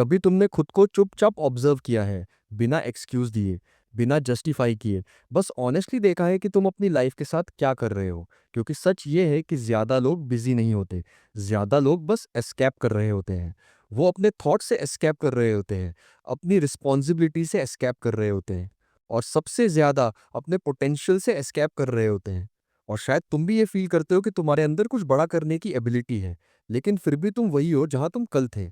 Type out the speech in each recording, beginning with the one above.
कभी तुमने खुद को चुपचाप ऑब्जर्व किया है, बिना एक्सक्यूज दिए, बिना जस्टिफाई किए, बस ऑनेस्टली देखा है कि तुम अपनी लाइफ के साथ क्या कर रहे हो? क्योंकि सच ये है कि ज़्यादा लोग बिजी नहीं होते, ज़्यादा लोग बस एस्केप कर रहे होते हैं। वो अपने थॉट से एस्केप कर रहे होते हैं, अपनी रिस्पॉन्सिबिलिटी से एस्केप कर रहे होते हैं, और सबसे ज़्यादा अपने पोटेंशियल से एस्केप कर रहे होते हैं। और शायद तुम भी ये फील करते हो कि तुम्हारे अंदर कुछ बड़ा करने की एबिलिटी है, लेकिन फिर भी तुम वही हो जहाँ तुम कल थे।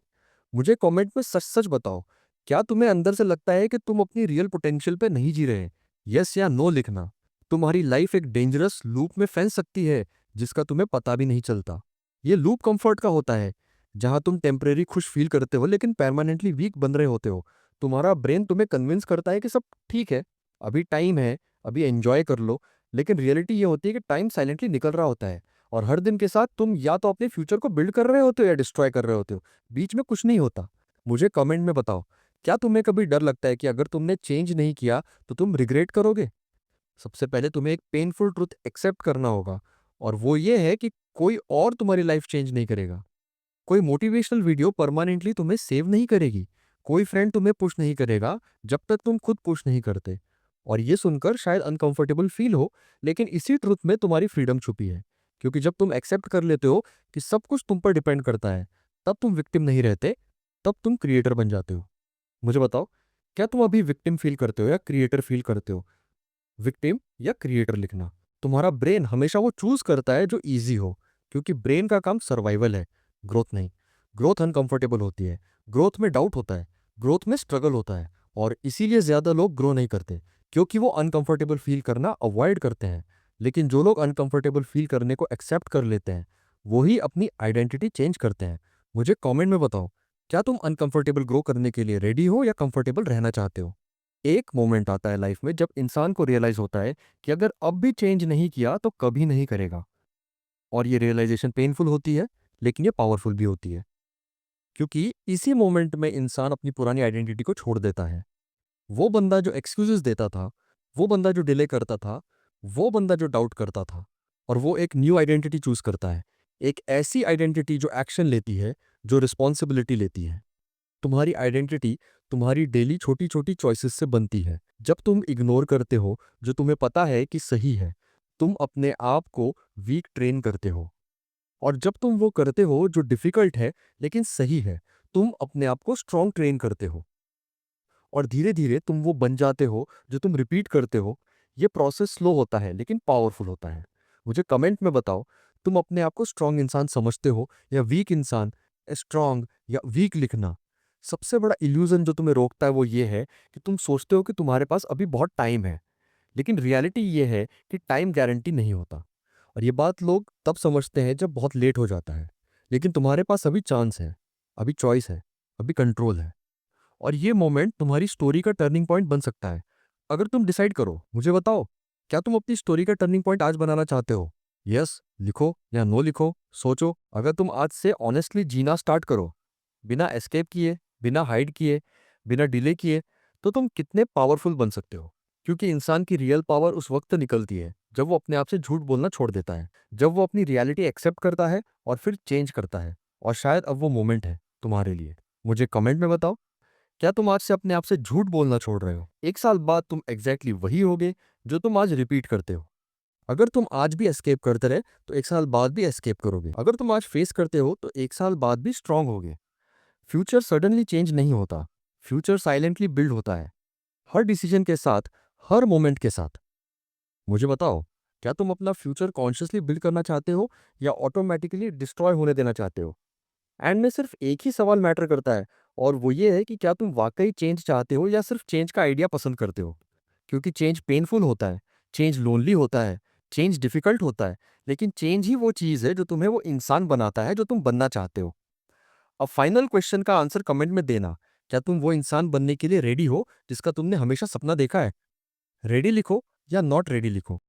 मुझे कमेंट में सच-सच बताओ, क्या तुम्हें अंदर से लगता है कि तुम अपनी रियल पोटेंशियल पे नहीं जी रहे? यस या नो लिखना। तुम्हारी लाइफ एक डेंजरस लूप में फंस सकती है, जिसका तुम्हें पता भी नहीं चलता। ये लूप कंफर्ट का होता है, जहाँ तुम टेम्परेरी खुश फील करते हो लेकिन परमानेंटली वीक बन रहे होते हो। तुम्हारा ब्रेन तुम्हें कन्विंस करता है कि सब ठीक है, अभी टाइम है, अभी एन्जॉय कर लो, लेकिन रियलिटी ये होती है कि टाइम साइलेंटली निकल रहा होता है, और हर दिन के साथ तुम या तो अपने फ्यूचर को बिल्ड कर रहे होते हो या डिस्ट्रॉय कर रहे होते हो। बीच में कुछ नहीं होता। मुझे कमेंट में बताओ, क्या तुम्हें कभी डर लगता है कि अगर तुमने चेंज नहीं किया तो तुम रिग्रेट करोगे? सबसे पहले तुम्हें एक पेनफुल ट्रुथ एक्सेप्ट करना होगा, और वो ये है कि कोई और तुम्हारी लाइफ चेंज नहीं करेगा। कोई मोटिवेशनल वीडियो परमानेंटली तुम्हें सेव नहीं करेगी। कोई फ्रेंड तुम्हें पुश नहीं करेगा जब तक तुम खुद पुश नहीं करते। और ये सुनकर शायद अनकंफर्टेबल फील हो, लेकिन इसी ट्रुथ में तुम्हारी फ्रीडम छुपी है। क्योंकि जब तुम एक्सेप्ट कर लेते हो कि सब कुछ तुम पर डिपेंड करता है, तब तुम विक्टिम नहीं रहते, तब तुम क्रिएटर बन जाते हो। मुझे बताओ, क्या तुम अभी विक्टिम फील करते हो या क्रिएटर फील करते हो? विक्टिम या क्रिएटर लिखना। तुम्हारा ब्रेन हमेशा वो चूज करता है जो इजी हो, क्योंकि ब्रेन का काम सर्वाइवल है, ग्रोथ नहीं। ग्रोथ अनकंफर्टेबल होती है, ग्रोथ में डाउट होता है, ग्रोथ में स्ट्रगल होता है, और इसीलिए ज्यादा लोग ग्रो नहीं करते, क्योंकि वो अनकंफर्टेबल फील करना अवॉइड करते हैं। लेकिन जो लोग अनकंफर्टेबल फील करने को एक्सेप्ट कर लेते हैं, वही अपनी आइडेंटिटी चेंज करते हैं। मुझे कमेंट में बताओ, क्या तुम अनकंफर्टेबल ग्रो करने के लिए रेडी हो या कंफर्टेबल रहना चाहते हो? एक मोमेंट आता है लाइफ में जब इंसान को रियलाइज होता है कि अगर अब भी चेंज नहीं किया तो कभी नहीं करेगा। और ये रियलाइजेशन पेनफुल होती है, लेकिन ये पावरफुल भी होती है, क्योंकि इसी मोमेंट में इंसान अपनी पुरानी आइडेंटिटी को छोड़ देता है। वो बंदा जो एक्सक्यूजेस देता था, वो बंदा जो डिले करता था, वो बंदा जो डाउट करता था, और वो एक न्यू आइडेंटिटी चूज करता है। एक ऐसी आइडेंटिटी जो एक्शन लेती है, जो रिस्पॉन्सिबिलिटी लेती है। तुम्हारी आइडेंटिटी तुम्हारी डेली छोटी छोटी चॉइसेस से बनती है। जब तुम इग्नोर करते हो जो तुम्हें पता है कि सही है, तुम अपने आप को वीक ट्रेन करते हो। और जब तुम वो करते हो जो डिफिकल्ट है लेकिन सही है, तुम अपने आप को स्ट्रॉन्ग ट्रेन करते हो। और धीरे धीरे तुम वो बन जाते हो जो तुम रिपीट करते हो। ये प्रोसेस स्लो होता है लेकिन पावरफुल होता है। मुझे कमेंट में बताओ, तुम अपने आप को स्ट्रॉन्ग इंसान समझते हो या वीक इंसान? स्ट्रॉन्ग या वीक लिखना। सबसे बड़ा इल्यूजन जो तुम्हें रोकता है वो ये है कि तुम सोचते हो कि तुम्हारे पास अभी बहुत टाइम है, लेकिन रियलिटी ये है कि टाइम गारंटी नहीं होता। और ये बात लोग तब समझते हैं जब बहुत लेट हो जाता है। लेकिन तुम्हारे पास अभी चांस है, अभी चॉइस है, अभी कंट्रोल है। और ये मोमेंट तुम्हारी स्टोरी का टर्निंग पॉइंट बन सकता है, अगर तुम डिसाइड करो। मुझे बताओ, क्या तुम अपनी स्टोरी का टर्निंग पॉइंट आज बनाना चाहते हो? यस लिखो या नो लिखो, सोचो। अगर तुम आज से ऑनेस्टली जीना स्टार्ट करो, बिना एस्केप किए, बिना हाइड किए, बिना डिले किए, तो तुम कितने पावरफुल बन सकते हो। क्योंकि इंसान की रियल पावर उस वक्त निकलती है जब वो अपने आप से झूठ बोलना छोड़ देता है, जब वो अपनी रियलिटी एक्सेप्ट करता है और फिर चेंज करता है। और शायद अब वो मोमेंट है तुम्हारे लिए। मुझे कमेंट में बताओ, क्या तुम आज से अपने आप से झूठ बोलना छोड़ रहे हो? एक साल बाद तुम एग्जैक्टली वही होगे जो तुम आज रिपीट करते हो। अगर तुम आज भी एस्केप करते रहे तो एक साल बाद भी एस्केप करोगे। अगर तुम आज फेस करते हो तो एक साल बाद भी स्ट्रांग होगे। फ्यूचर सडनली चेंज नहीं होता, फ्यूचर साइलेंटली बिल्ड होता है, हर डिसीजन के साथ, हर मोमेंट के साथ। मुझे बताओ, क्या तुम अपना फ्यूचर कॉन्शियसली बिल्ड करना चाहते हो या ऑटोमेटिकली डिस्ट्रॉय होने देना चाहते हो? एंड में सिर्फ एक ही सवाल मैटर करता है, और वो ये है कि क्या तुम वाकई चेंज चाहते हो या सिर्फ चेंज का आइडिया पसंद करते हो? क्योंकि चेंज पेनफुल होता है, चेंज लोनली होता है, चेंज डिफिकल्ट होता है, लेकिन चेंज ही वो चीज़ है जो तुम्हें वो इंसान बनाता है जो तुम बनना चाहते हो। अब फाइनल क्वेश्चन का आंसर कमेंट में देना। क्या तुम वो इंसान बनने के लिए रेडी हो जिसका तुमने हमेशा सपना देखा है? रेडी लिखो या नॉट रेडी लिखो।